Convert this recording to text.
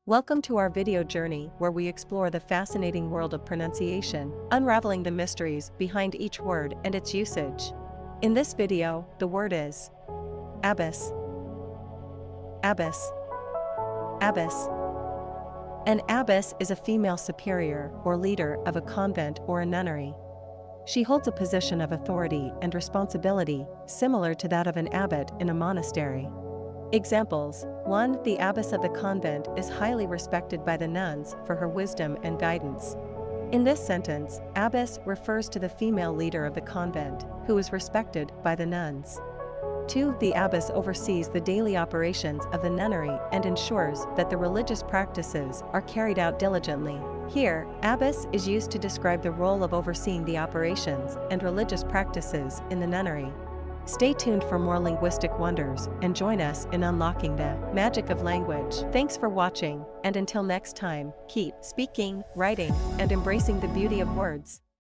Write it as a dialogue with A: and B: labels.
A: Welcome to our video journey where we explore the fascinating world of pronunciation, unraveling the mysteries behind each word and its usage. In this video, the word is Abbess. Abbess. Abbess. An abbess is a female superior or leader of a convent or a nunnery. She holds a position of authority and responsibility similar to that of an abbot in a monastery. Examples: 1. The abbess of the convent is highly respected by the nuns for her wisdom and guidance. In this sentence, abbess refers to the female leader of the convent, who is respected by the nuns. 2. The abbess oversees the daily operations of the nunnery and ensures that the religious practices are carried out diligently. Here, abbess is used to describe the role of overseeing the operations and religious practices in the nunnery. Stay tuned for more linguistic wonders and join us in unlocking the magic of language. Thanks for watching, and until next time, keep speaking, writing, and embracing the beauty of words.